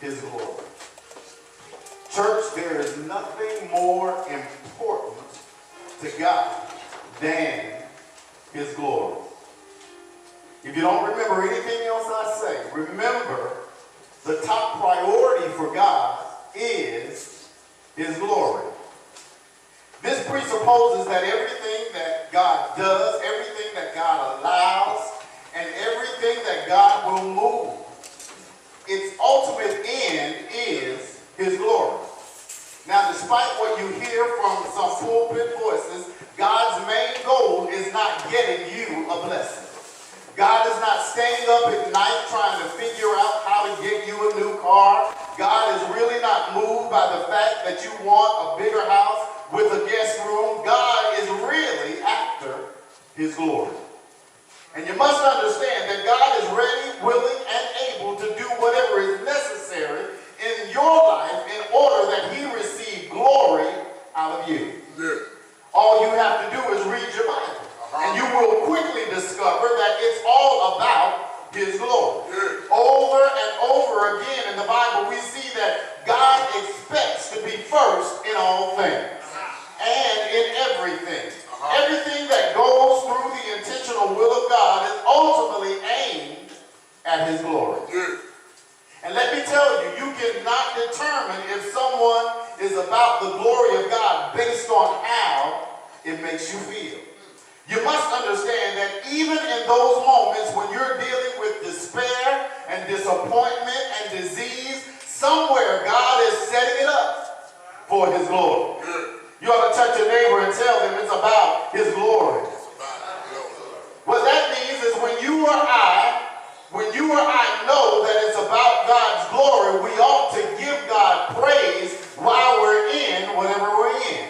his glory. Church, there is nothing more important to God than his glory. If you don't remember anything else I say, remember the top priority for God is his glory. This presupposes that everything that God does, everything that God allows, and everything that God will move, its ultimate end is his glory. Now, despite what you hear from some pulpit voices, God's main goal is not getting you a blessing. God is not staying up at night trying to figure out how to get you a new car. God is really not moved by the fact that you want a bigger house with a guest room. God is really after his glory. And you must understand that God is ready, willing, and able to do whatever is necessary in your life in order that he receive glory out of you. Yeah. All you have to do is read your Bible. And you will quickly discover that it's all about his glory. Yeah. Over and over again in the Bible, we see that God expects to be first in all things and in everything. Everything that goes through the intentional will of God is ultimately aimed at his glory. Yeah. And let me tell you, you cannot determine if someone is about the glory of God based on how it makes you feel. You must understand that even in those moments when you're dealing with despair and disappointment and disease, somewhere God is setting it up for his glory. You ought to touch your neighbor and tell them it's about his glory. What that means is when you or I know that it's about God's glory, we ought to give God praise while we're in whatever we're in.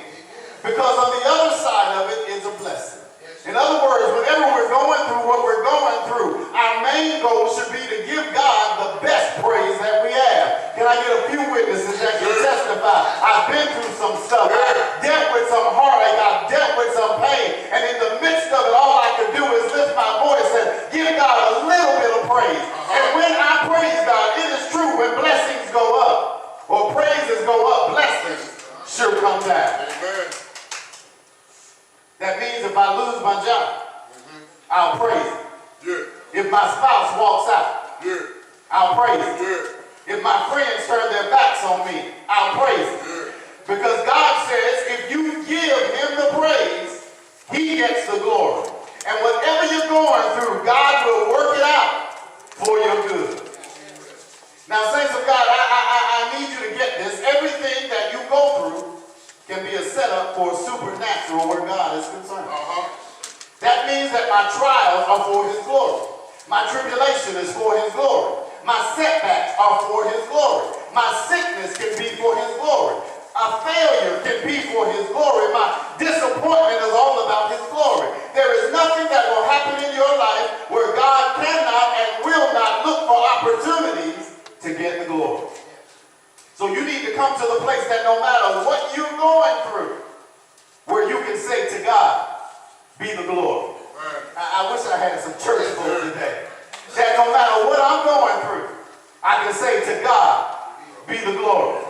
Because on the other side of it is a blessing. In other words, whenever we're going through what we're going through, our main goal should be to give God the best praise that we have. Can I get a few witnesses that can testify? I've been through some stuff. I've dealt with some heartache. I've dealt with some pain. And in the midst of it, all I could do is lift my voice and give God a little bit of praise. And when I praise God, it is true, when blessings go up, or praises go up, blessings sure come down. Amen. That means if I lose my job, I'll praise him. Yeah. If my spouse walks out, I'll praise him. Yeah. If my friends turn their backs on me, I'll praise him. Yeah. Because God says if you give him the praise, he gets the glory. And whatever you're going through, God will work it out for your good. Now, saints of God, I need you to get this. Everything that you go through can be a setup for supernatural where God is concerned. That means that my trials are for his glory. My tribulation is for his glory. My setbacks are for his glory. My sickness can be for his glory. A failure can be for his glory. My disappointment is all about his glory. There is nothing that will happen in your life where God cannot and will not look for opportunities to get the glory. So you need to come to the place that no matter what you're going through, where you can say to God, be the glory. I wish I had some church folk today. That no matter what I'm going through, I can say to God, be the glory.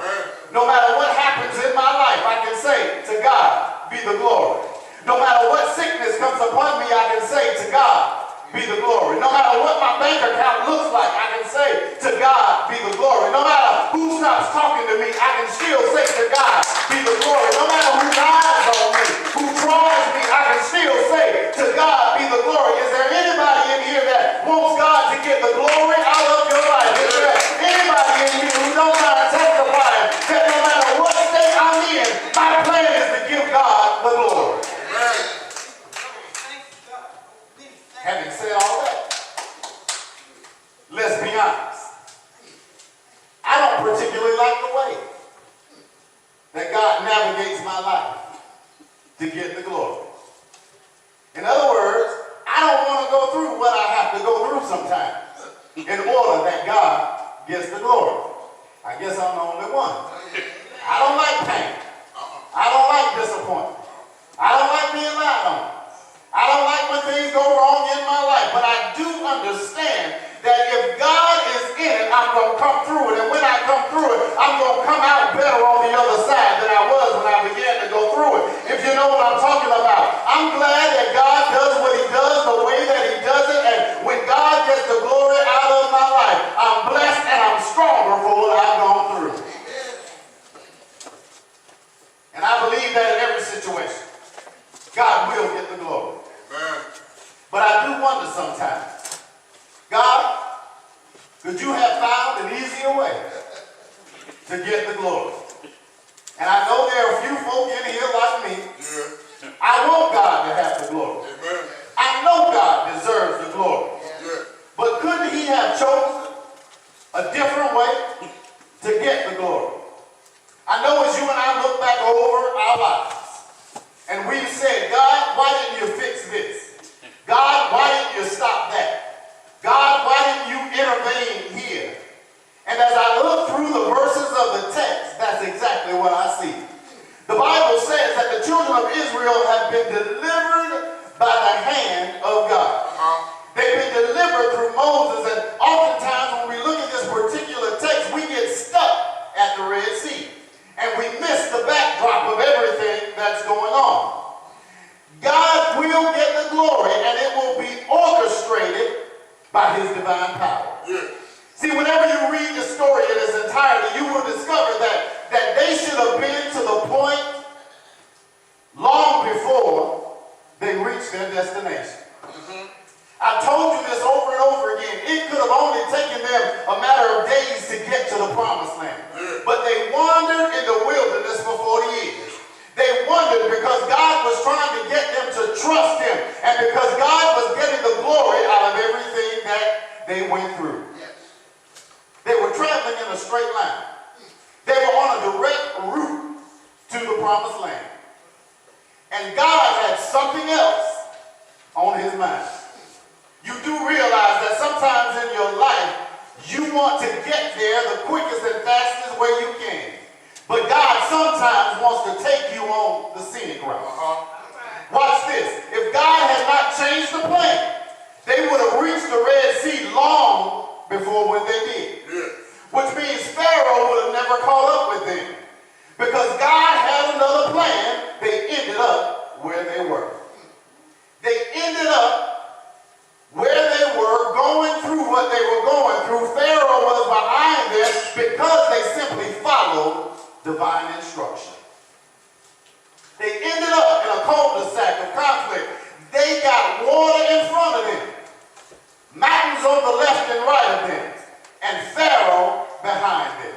No matter what happens in my life, I can say to God, be the glory. No matter what sickness comes upon me, I can say to God, be the glory. No matter what my bank account looks like, I can say to God, be the glory. No matter who stops talking to me, I can still say to God, be the glory. No matter who lies on me, who tries me, I can still say to God, be the glory. Is there anybody in here that wants God to get the glory out of your life? Is there anybody in here who don't mind testifying that no matter what state I'm in, my plan is to give God the glory? Having said all that, let's be honest. I don't particularly like the way that God navigates my life to get the glory. In other words, I don't want to go through what I have to go through sometimes in order that God gets the glory. I guess I'm the only one. I don't like pain. I don't like disappointment. I don't like being lied on. I don't like when things go wrong in my life, but I do understand that if God is in it, I'm going to come through it. And when I come through it, I'm going to come out better on the other side than I was when I began to go through it. If you know what I'm talking about. I'm glad that God does what he does the way that he does it. And when God gets the glory out of my life, I'm blessed and I'm stronger for what I've gone through. And I believe that in every situation, God will get the glory. But I do wonder sometimes, God, could you have found an easier way to get the glory? And I know there are a few folk in here like me. Yeah. I want God to have the glory. Amen. I know God deserves the glory. Yeah. But couldn't he have chosen a different way to get the glory? I know as you and I look back over our lives, and we've said, God, why didn't you fix this? God, why didn't you stop that? God, why didn't you intervene here? And as I look through the verses of the text, that's exactly what I see. The Bible says that the children of Israel have been delivered by the hand of God. They've been delivered through Moses, and oftentimes when we look at this particular text, we get stuck at the Red Sea. And we miss the backdrop of everything that's going on. God will get the glory, and it will be orchestrated by his divine power. Yeah. See, whenever you read the story in its entirety, you will discover that they should have been to the point long before they reached their destination. I've told you this over and over again. It could have only taken them a matter of days to get to the promised land. But they wandered in the wilderness for 40 years. They wandered because God was trying to get them to trust him. And because God was getting the glory out of everything that they went through. They were traveling in a straight line. They were on a direct route to the promised land. And God had something else on his mind. You do realize that sometimes in your life, you want to get there the quickest and fastest way you can. But God sometimes wants to take you on the scenic route. Watch this. If God had not changed the plan, they would have reached the Red Sea long before when they did. Which means Pharaoh would have never caught up with them. Because God had another plan, they ended up where they were. They ended up where they were, going through what they were going through. Pharaoh was behind them because they simply followed divine instruction. They ended up in a cul-de-sac of conflict. They got water in front of them, mountains on the left and right of them, and Pharaoh behind them.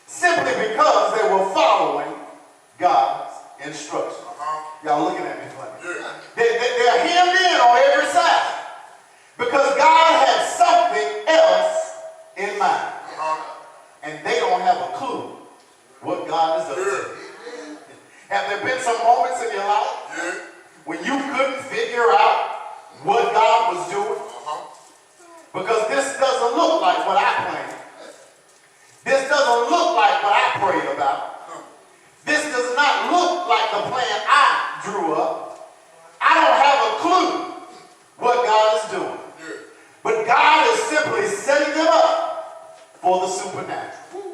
Simply because they were following God's instruction. Y'all looking at me funny. They're hemmed in on every side. Because God had something else in mind. And they don't have a clue what God is up to. Have there been some moments in your life when you couldn't figure out what God was doing? Because this doesn't look like what I planned. This doesn't look like what I prayed about. This does not look like the plan I drew up. I don't have a clue what God is doing. But God is simply setting them up for the supernatural.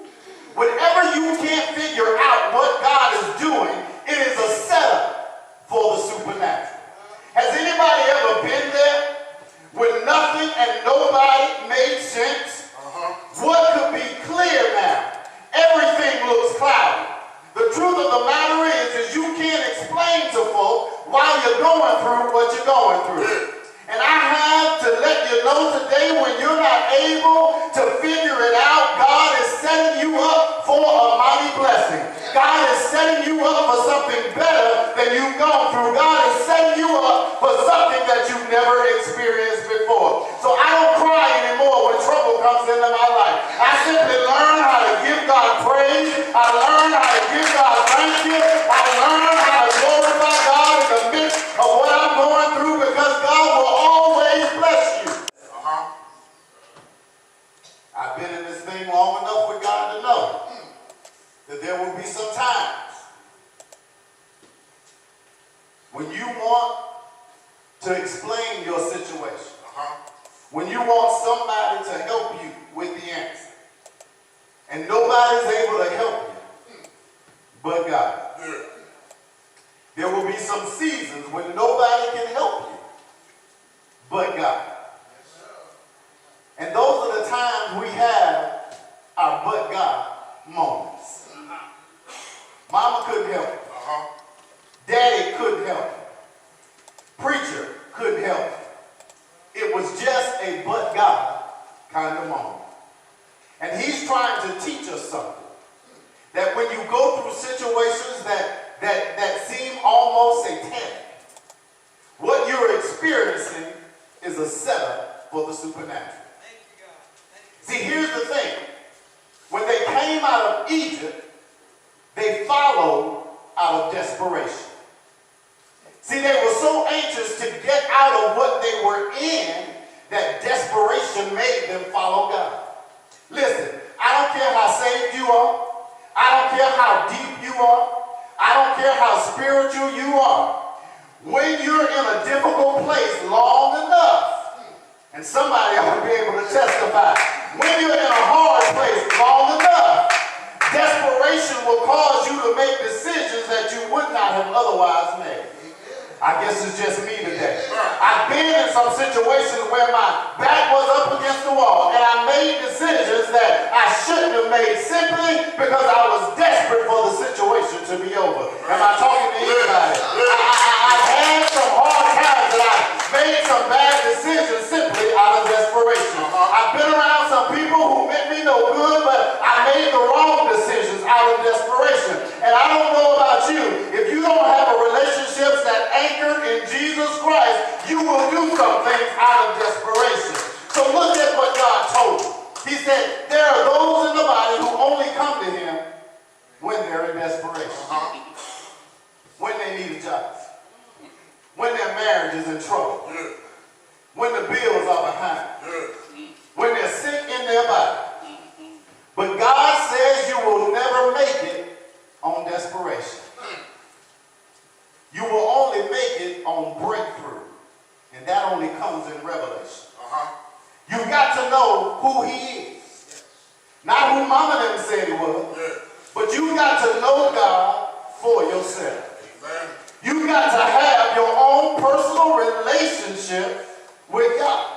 Whenever you can't figure out what God is doing, it is a setup for the supernatural. Has anybody ever been there when nothing and nobody made sense? What could be clear now? Everything looks cloudy. The truth of the matter is you can't explain to folk why you're going through what you're going through. And I have to let you know today, when you're not able to figure it out, God is setting you up for a mighty blessing. God is setting you up for something better than you've gone through. God is setting you up for something that you've never experienced before. So I don't cry anymore when trouble comes into my life. I simply learn how to give God praise. I learn how to give God thank you. I learn how to glorify God in the midst of what I'm going through, because God will always bless you. I've been in this thing long enough with God to know that there will be some times when you want to explain your situation. When you want somebody to help you with the answer, and nobody's able to help you but God. There will be some seasons when nobody can help you but God. And those are the times we have our but God moments. Mama couldn't help you. Daddy couldn't help you. Preacher couldn't help you. It was just a but God kind of moment. And he's trying to teach us something. That when you go through situations that seem almost satanic, what you're experiencing is a setup for the supernatural. See, here's the thing. When they came out of Egypt, they followed out of desperation. See, they were so anxious to get out of what they were in that desperation made them follow God. Listen, I don't care how saved you are. I don't care how deep you are. I don't care how spiritual you are. When you're in a difficult place long enough, and somebody ought to be able to testify, when you're in a hard place long enough, desperation will cause you to make decisions that you would not have otherwise made. I guess it's just me today. I've been in some situations where my back was up against the wall and I made decisions that I shouldn't have made simply because I was desperate for the situation to be over. Am I talking to anybody? I've had some hard times that I made some bad decisions simply out of desperation. I've been around some people who meant me no good, but I made the wrong decisions out of desperation. And I don't know about you, if you don't have a relationship that anchored in Jesus Christ, you will do some things out of desperation. So look at what God told you. He said, there are those in the body who only come to him when they're in desperation. When they need a job. When their marriage is in trouble. When the bills are behind. When they're sick in their body. But God says you will never make it on desperation. You will only make it on breakthrough. And that only comes in revelation. You've got to know who he is. Not who mama and them said he was. But you've got to know God for yourself. You've got to have your own personal relationship with God.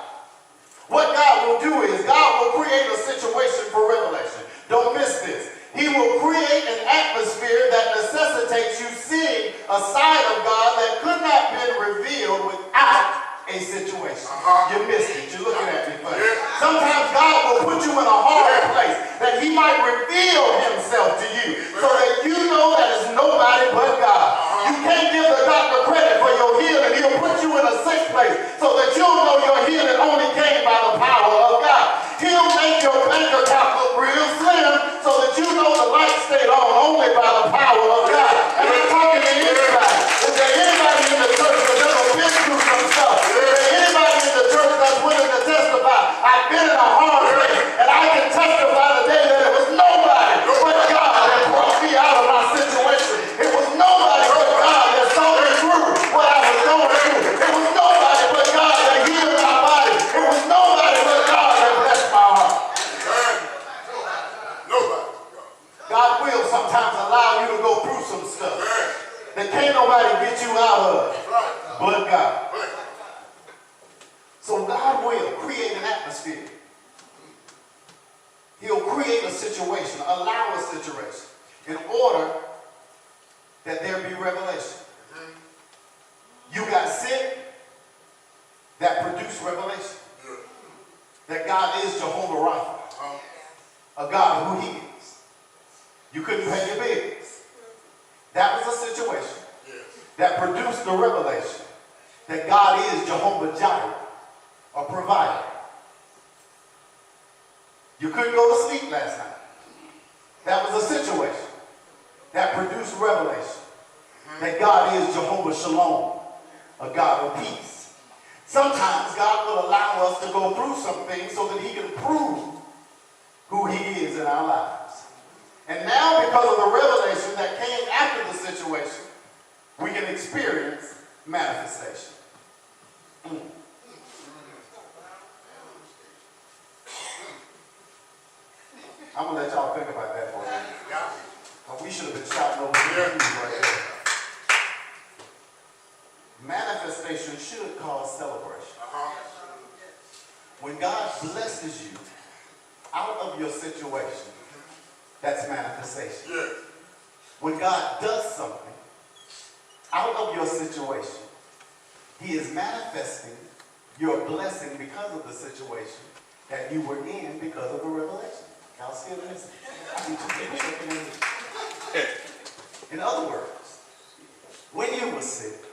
What God will do is God will create a situation for revelation. Don't miss this. He will create an atmosphere that necessitates you seeing a side of God that could not have been revealed without a situation. You missed it. You're looking at me funny. Sometimes God will put you in a hard place that he might reveal himself to you so that you know that it's nobody but God. You can't give the doctor credit for your healing. He'll put you in a sick place so that you'll know your healing only came by the power of God. He'll make your bank account look real slim so that you know the light stayed on only by the power of God. And I'm talking to anybody. Is there anybody in the church that's ever been through some stuff? Is there anybody in the church that's willing to testify? I've been in a hard place, and I can testify today that it was nobody but God that brought me out of my situation. It was nobody but God that saw me through what I was going through. It was nobody but God that healed my body. It was nobody but God that blessed my heart. God will sometimes allow you to go through some stuff that can't nobody get you out of but God. So God will create an atmosphere. He'll create a situation, allow a situation, in order that there be revelation. You got sick, that produced revelation. That God is Jehovah Rapha, a God who heals. You couldn't pay your bills. That was a situation that produced the revelation that God is Jehovah Jireh, a provider. You couldn't go to sleep last night. That was a situation that produced revelation that God is Jehovah Shalom, a God of peace. Sometimes God will allow us to go through some things so that he can prove who he is in our lives. And now, because of the revelation that came after the situation, we can experience manifestation. I'm going to let y'all think about that for a minute. We should have been shouting over the news right there. Manifestation should cause celebration. When God blesses you out of your situation, that's manifestation. When God does something out of your situation, he is manifesting your blessing because of the situation that you were in because of the revelation. Y'all still listening? In other words, when you were sick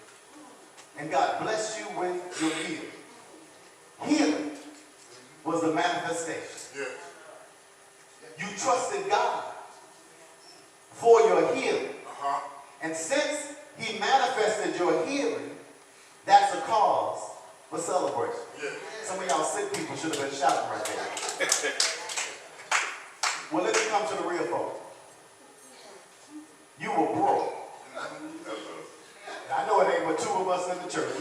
and God blessed you with your healing was the manifestation. You trusted God for your healing. And since he manifested your healing, that's a cause for celebration. Some of y'all sick people should have been shouting right there. Well, let me come to the real folk. You were broke. I know it ain't but two of us in the church.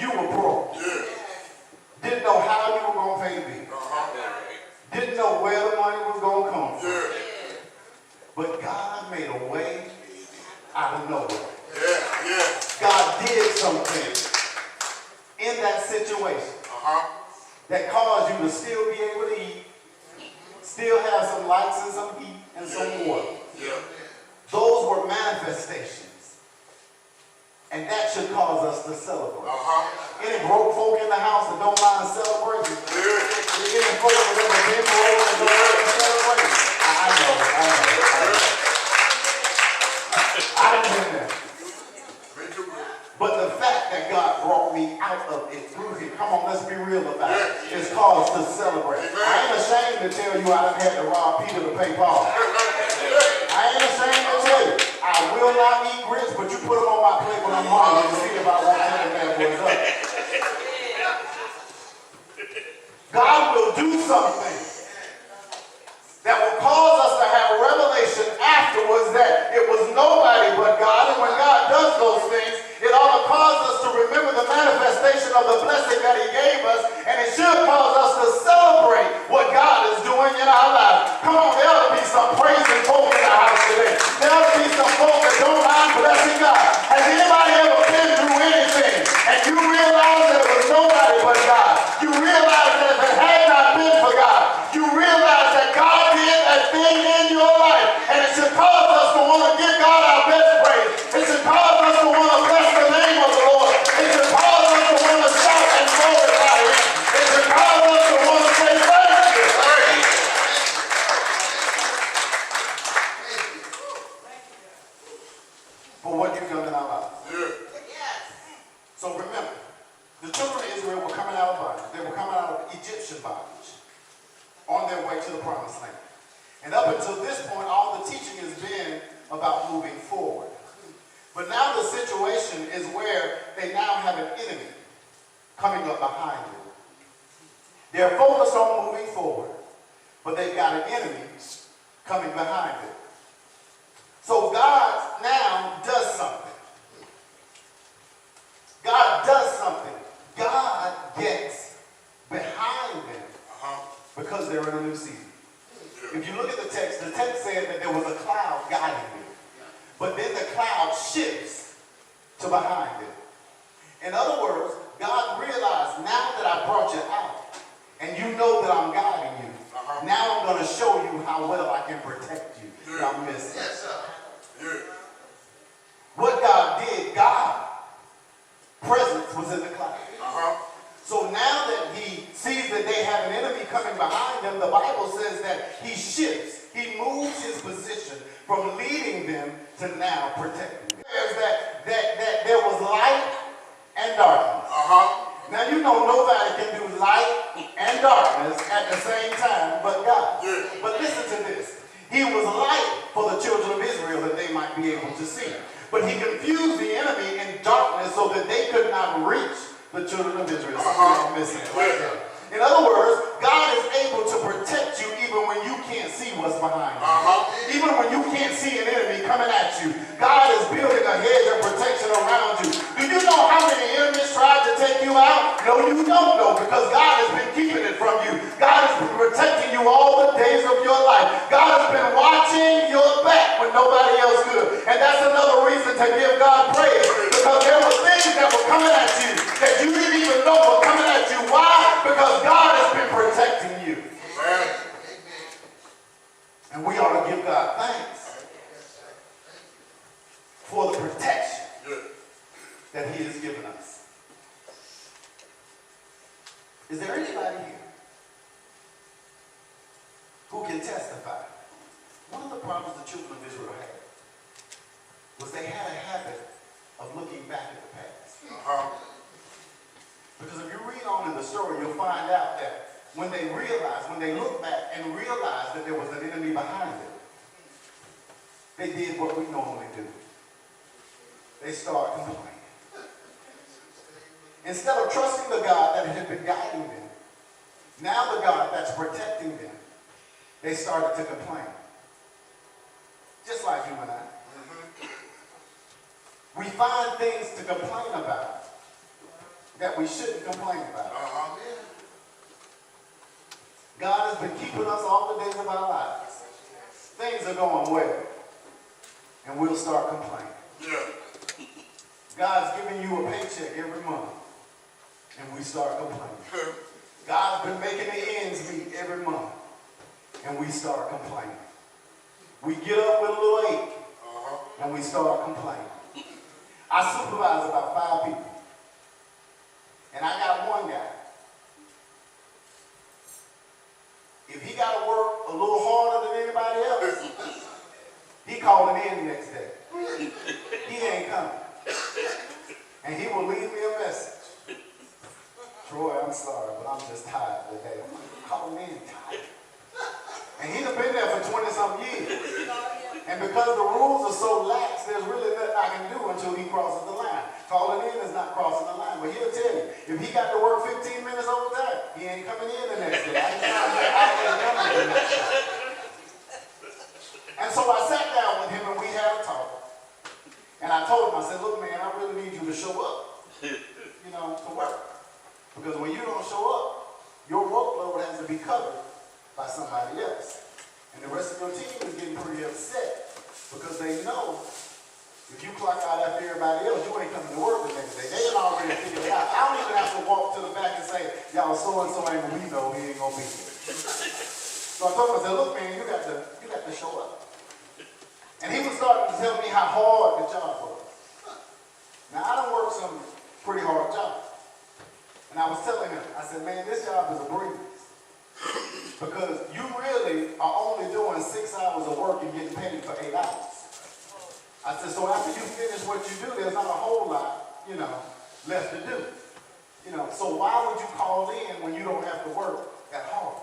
You were broke. Didn't know how you were going to pay the bill. Didn't know where the money was going to come from. But God made a way out of nowhere. God did something in that situation that caused you to still be able to eat, still have some lights and some heat and some water. Those were manifestations. And that should cause us to celebrate. Any broke folk in the house that don't mind celebrating? Any folk that ever been broke and don't mind celebrating? I know. I done been there. But the fact that God brought me out of it through him, come on, let's be real about it, is cause to celebrate. I ain't ashamed to tell you I done had to rob Peter to pay Paul. I ain't ashamed to tell you. I will not eat grits, but you put them on my plate when I'm hungry to see if I want to take that boys up. God will do something that will cause us to have a revelation afterwards that it was nobody but God. And when God does those things, it ought to cause us to remember the manifestation of the blessing that he gave us, and it should cause us to celebrate what God is doing in our lives. Come on, there ought to be some praising folk in the house today. There ought to be some folk that don't mind blessing God. Has anybody ever been through anything and you realize that it was nobody but God? You realize that if it had not been for God, you realize that God did a thing in your life, and it should cause us to want to give God our best praise. It should cause us to want to bless the name of the Lord. It should cause us to want to shout and glorify him. It should cause us to want to say thank you. For what you've done in our lives. So remember, the children of Israel were coming out of bondage. They were coming out of Egyptian bondage on their way to the promised land. And up until this point, all the teaching has been about moving forward. But now the situation is where they now have an enemy coming up behind them. They're focused on moving forward, but they've got an enemy coming behind them. So God now does something. God does something. God gets behind them because they're in a new season. If you look at the text said that there was a cloud guiding them. But then the cloud shifts to behind them. In other words, God realized, now that I brought you out, and you know that I'm guiding you, now I'm going to show you how well I can protect you. Y'all miss it. What God did, God's presence was in the cloud. So now that he sees that they have an enemy coming behind them, the Bible says that he shifts. He moves his position from leading them to now protecting them. That there was light and darkness. Now you know nobody can do light and darkness at the same time but God. But listen to this. He was light for the children of Israel that they might be able to see. But he confused the enemy in darkness so that they could not reach the children of Israel. Some missing it right there. In other words, God is able to protect you even when you can't see what's behind you. Even when you can't see an enemy coming at you. God is building a hedge of protection around you. Do you know how many enemies tried to take you out? No, you don't know, because God has been you all the days of your life. God has been watching your back when nobody else could. And that's another reason to give God praise. Because there were things that were coming at you that you didn't even know were coming at you. Why? Because God has been protecting you. And we ought to give God thanks for the protection that he has given us. Is there anybody here who can testify? One of the problems the children of Israel had was they had a habit of looking back at the past. Because if you read on in the story, you'll find out that when they look back and realize that there was an enemy behind them, they did what we normally do. They start complaining. Instead of trusting the God that had been guiding them, now the God that's protecting them, they started to complain. Just like you and I. We find things to complain about that we shouldn't complain about. God has been keeping us all the days of our lives. Things are going well, and we'll start complaining. God's giving you a paycheck every month, and we start complaining. God's been making the ends meet every month, and we start complaining. We get up with a little ache, and we start complaining. I supervise about 5 people, and I got one guy. If he got to work a little harder than anybody else, he calling in the next day. He ain't coming. And he will leave me a message. Troy, I'm sorry, but I'm just tired today. I'm calling in tired. And he's been there for 20-something years. And because the rules are so lax, there's really nothing I can do until he crosses the line. Calling in is not crossing the line. But he'll tell you, if he got to work 15 minutes overtime, he ain't coming in the next day. And so I sat down with him and we had a talk. And I told him, I said, look, man, I really need you to show up, to work. Because when you don't show up, your workload has to be covered by somebody else. And the rest of your team is getting pretty upset because they know if you clock out after everybody else, you ain't coming to work the next day. They had already figured it out. I don't even have to walk to the back and say, y'all, so-and-so ain't gonna be, no, he ain't gonna be here. So I told him, I said, look, man, you got to show up. And he was starting to tell me how hard the job was. Now, I done worked some pretty hard jobs. And I was telling him, I said, man, this job is a breeze. Because you really are only doing 6 hours of work and getting paid for 8 hours. I said, so after you finish what you do, there's not a whole lot, left to do. So why would you call in when you don't have to work that hard?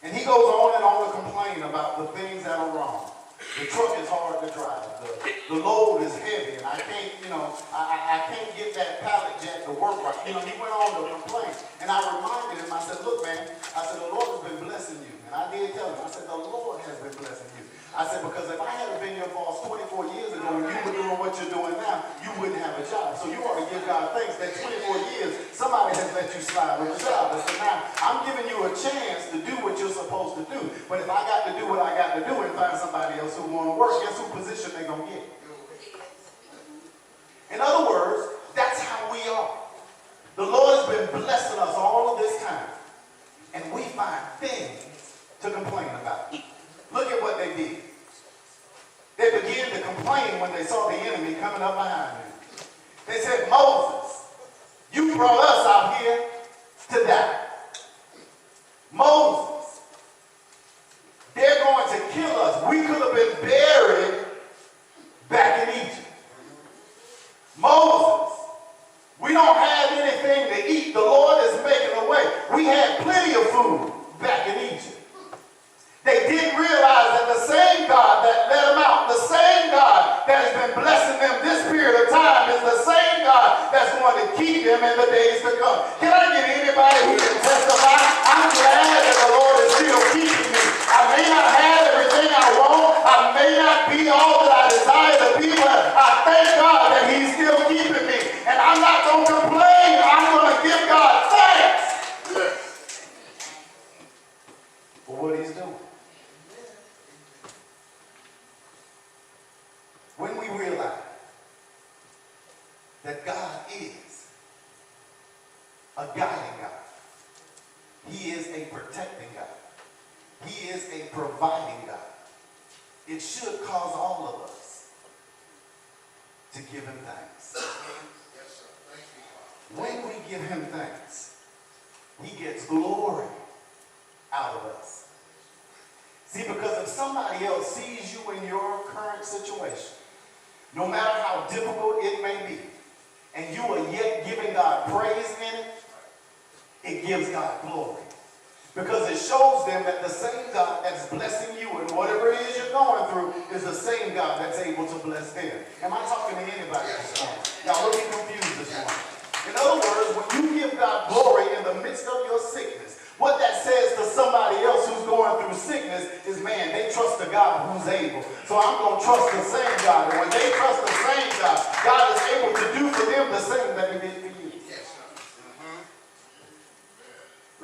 And he goes on and on to complain about the things that are wrong. The truck is hard to drive. The load is heavy, and I can't, I can't get that pallet jack to work right. He went on to complain. And I reminded him, I said, look, man, I said, the Lord has been blessing you. And I did tell him, I said, the Lord has been blessing you. I said, because if I had been your boss 24 years ago and you were doing what you're doing now, you wouldn't have a job. So you ought to give God thanks that 24 years, somebody has let you slide with a job. I said, now, I'm giving you a chance to do what you're supposed to do. But if I got to do what I got to do and find somebody else who want to work, guess who position they going to get? In other words, that's how we are. The Lord has been blessing us all of this time. And we find things to complain about. Look at what they did. They began to complain when they saw the enemy coming up behind them. They said, Moses, you brought us out here to die. Moses, they're going to kill us. We could have been buried back in Egypt. Moses, we don't have anything to eat. The Lord is making a way. We had plenty of food back in Egypt. They didn't realize that the same God that let them out, the same God that has been blessing them this period of time is the same God that's going to keep them in the days to come. Can I get anybody who can testify? I'm glad that the Lord is still keeping me. I may not have everything I want. I may not be all that I desire to be, but I thank God that he's still keeping me. And I'm not going to complain. I'm going to give God thanks for He is a protecting God. He is a providing God. It should cause all of us to give him thanks. Yes, sir. Thank you, Father. When we give him thanks, he gets glory out of us. See, because if somebody else sees you in your current situation, no matter how difficult it may be, and you are yet giving God praise in it, it gives God glory. Because it shows them that the same God that's blessing you and whatever it is you're going through is the same God that's able to bless them. Am I talking to anybody this morning? Y'all looking confused this morning. In other words, when you give God glory in the midst of your sickness, what that says to somebody else who's going through sickness is, man, they trust the God who's able. So I'm going to trust the same God. And when they trust the same God, God is able to do for them the same that he did for you. Yes, sir.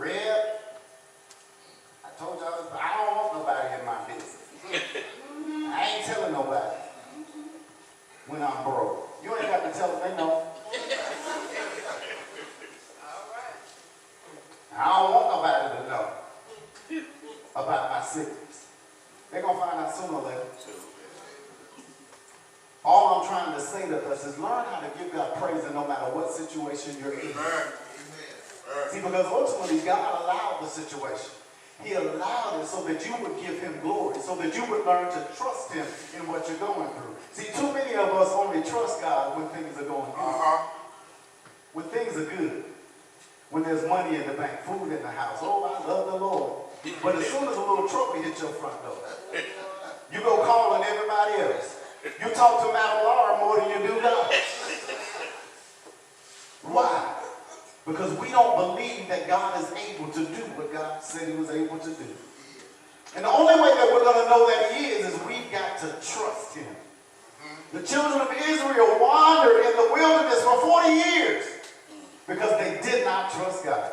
Red, I told y'all, I don't want nobody in my business. I ain't telling nobody when I'm broke. You ain't got to tell them, they know. I don't want nobody to know about my sickness. They're going to find out sooner or later. All I'm trying to say to us is learn how to give God praise no matter what situation you're in. See, because ultimately God allowed the situation. He allowed it so that you would give him glory, so that you would learn to trust him in what you're going through. See, too many of us only trust God when things are going good. When things are good. When there's money in the bank, food in the house. Oh, I love the Lord. But as soon as a little trouble hits your front door, you go calling everybody else. You talk to Madam Laura more than you do God. Why? Because we don't believe that God is able to do what God said he was able to do. And the only way that we're going to know that he is we've got to trust him. The children of Israel wandered in the wilderness for 40 years because they did not trust God.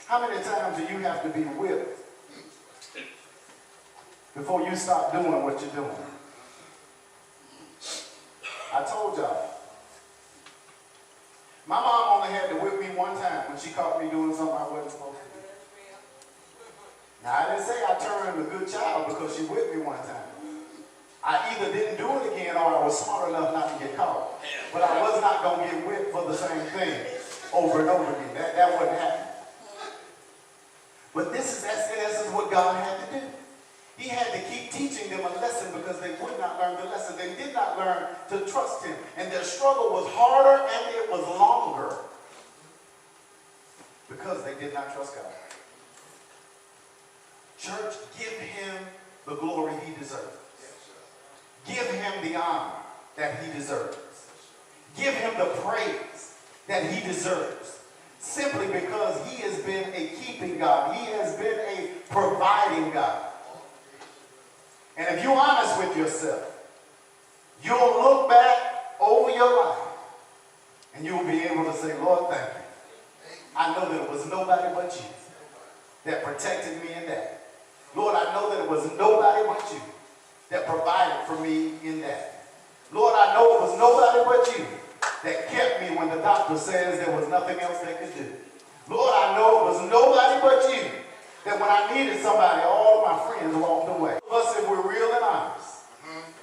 How many times do you have to be whipped before you stop doing what you're doing? I told y'all. My mom only had to whip me one time when she caught me doing something I wasn't supposed to do. Now, I didn't say I turned a good child because she whipped me one time. I either didn't do it again or I was smart enough not to get caught. But I was not going to get whipped for the same thing over and over again. That wouldn't happen. But that's in essence what God had to do. He had to keep teaching them a lesson because they would not learn the lesson. They did not learn to trust him. And their struggle was harder and it was longer because they did not trust God. Church, give him the glory he deserves. Give him the honor that he deserves. Give him the praise that he deserves. Simply because he has been a keeping God. He has been a providing God. And if you're honest with yourself, you'll look back over your life and you'll be able to say, Lord, thank you. I know that it was nobody but you that protected me in that. Lord, I know that it was nobody but you that provided for me in that. Lord, I know it was nobody but you that kept me when the doctor says there was nothing else they could do. Lord, I know it was nobody but you that when I needed somebody, all of my friends walked away. Us, if we're real and honest,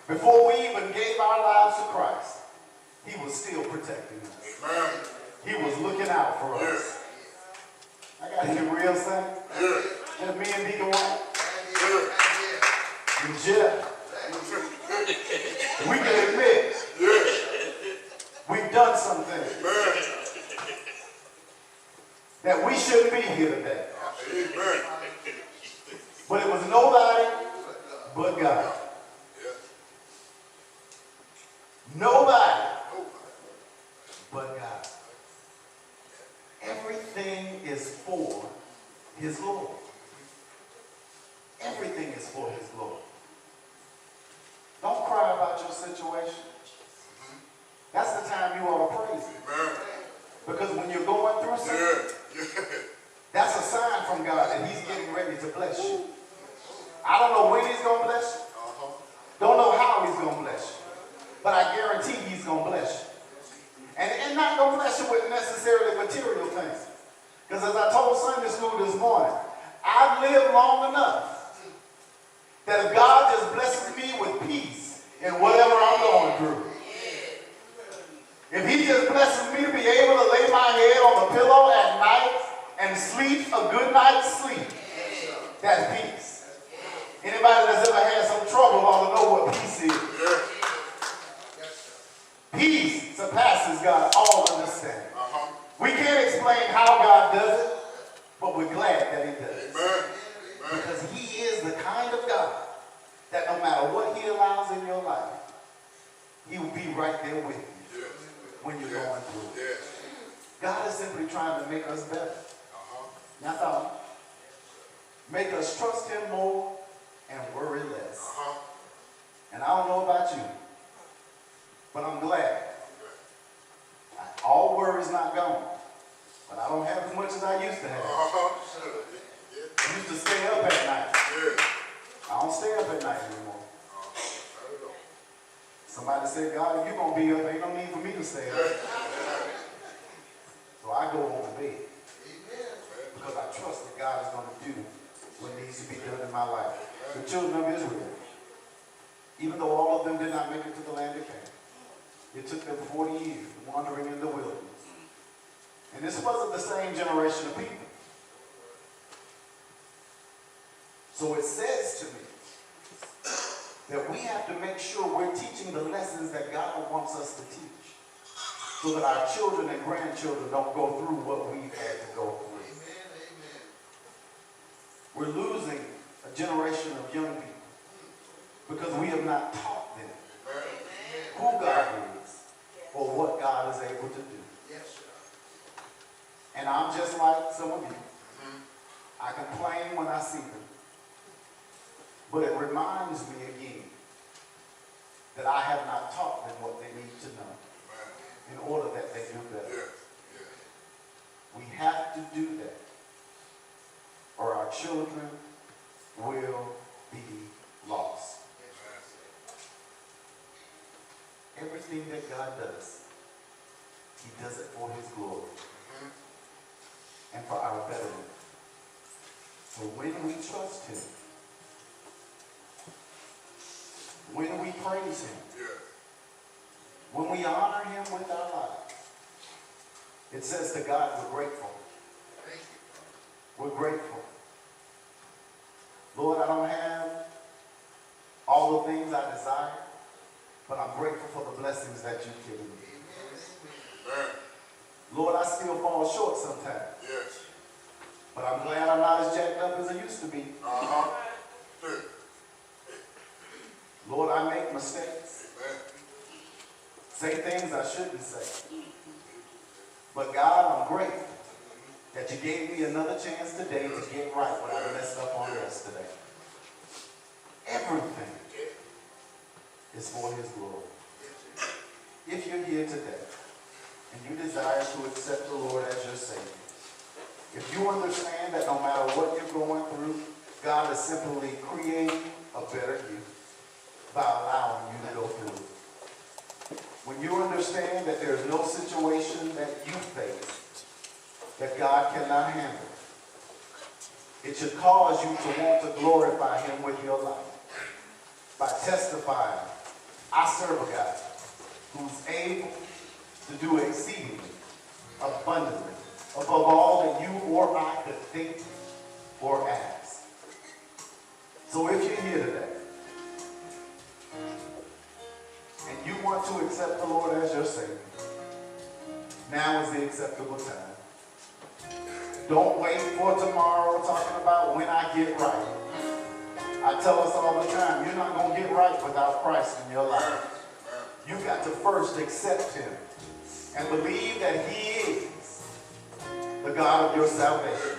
before we even gave our lives to Christ, he was still protecting us. He was looking out for us. I got to get real, son. Just me and Deacon White. And Jeff. We can admit we've done something that we shouldn't be here today. But it was nobody but God. Nobody but God. Everything is for his glory. Everything is for his glory. Don't cry about your situation. That's the time you ought to praise him. Because when you're going through something, that's a sign from God that he's getting ready to bless you. I don't know when he's going to bless you. Don't know how he's going to bless you. But I guarantee he's going to bless you. And not going to bless you with necessarily material things. Sunday school this morning. I've lived long enough that if God just blesses me with peace in whatever I'm going through, if he just blesses me to be able to lay my head on the pillow at night and sleep a good night's sleep, that's peace. Anybody that's ever had some trouble ought to know what peace is. Peace surpasses God all understanding. We can't explain how God does it, but we're glad that he does. Because he is the kind of God that no matter what he allows in your life, he will be right there with you when you're going through it. God is simply trying to make us better. That's all. Make us trust him more and worry less. And I don't know about you, but I'm glad. All worry's not gone, but I don't have as much as I used to have. I used to stay up at night. I don't stay up at night anymore. Somebody said, God, if you're going to be up, ain't no need for me to stay up. So I go on to bed. Because I trust that God is going to do what needs to be done in my life. The children of Israel, even though all of them did not make it to the land of Canaan, it took them 40 years wandering in the wilderness. And this wasn't the same generation of people. So it says to me that we have to make sure we're teaching the lessons that God wants us to teach, so that our children and grandchildren don't go through what we've had to go through. We're losing a generation of young people because we have not taught them who God is or what God is able to do. And I'm just like some of you. I complain when I see them. But it reminds me again that I have not taught them what they need to know in order that they do better. We have to do that, or our children will be lost. Everything that God does, he does it for his glory and for our betterment. So when we trust him, when we praise him, when we honor him with our lives, it says to God, we're grateful. We're grateful. Lord, I don't have all the things I desire, but I'm grateful for the blessings that you've given me. Lord, I still fall short sometimes. But I'm glad I'm not as jacked up as I used to be. Lord, I make mistakes. Say things I shouldn't say. But God, I'm grateful that you gave me another chance today to get right what I messed up on yesterday. Everything is for his glory. If you're here today and you desire to accept the Lord as your Savior, if you understand that no matter what you're going through, God is simply creating a better you by allowing you to go through it. When you understand that there's no situation that you face that God cannot handle, it should cause you to want to glorify him with your life by testifying, I serve a God who's able to do exceedingly, abundantly, above all that you or I could think or ask. So if you're here today and you want to accept the Lord as your Savior, now is the acceptable time. Don't wait for tomorrow talking about when I get right. I tell us all the time, you're not going to get right without Christ in your life. You've got to first accept him and believe that he is the God of your salvation.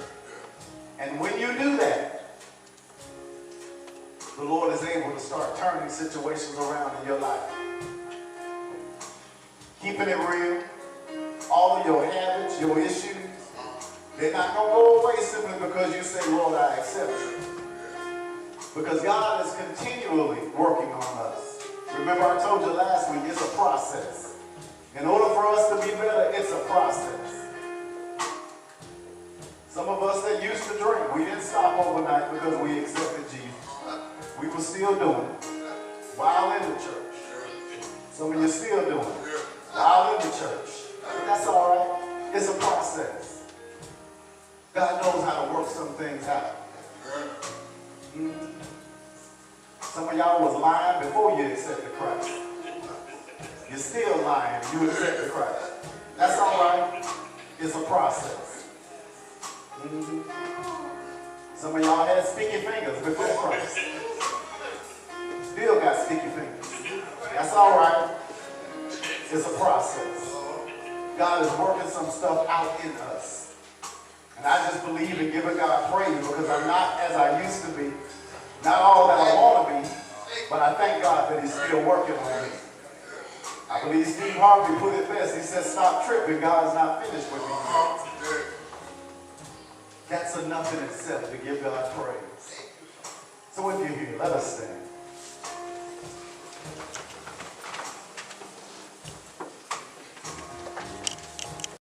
And when you do that, the Lord is able to start turning situations around in your life. Keeping it real, all of your habits, your issues, they're not going to go away simply because you say, Lord, I accept you. Because God is continually working on us. Remember I told you last week, it's a process. In order for us to be better, it's a process. Some of us that used to drink, we didn't stop overnight because we accepted Jesus. We were still doing it while in the church. Some of you still doing it while in the church. But that's all right. It's a process. God knows how to work some things out. Some of y'all was lying before you accepted Christ. You're still lying. You accepted Christ. That's all right. It's a process. Some of y'all had sticky fingers before Christ. Still got sticky fingers. That's all right. It's a process. God is working some stuff out in us. And I just believe in giving God praise because I'm not as I used to be. Not all that I want to be. But I thank God that he's still working on me. I believe Steve Harvey put it best. He said, stop tripping. God is not finished with me yet. That's enough in itself to give God praise. So if you're here, let us stand.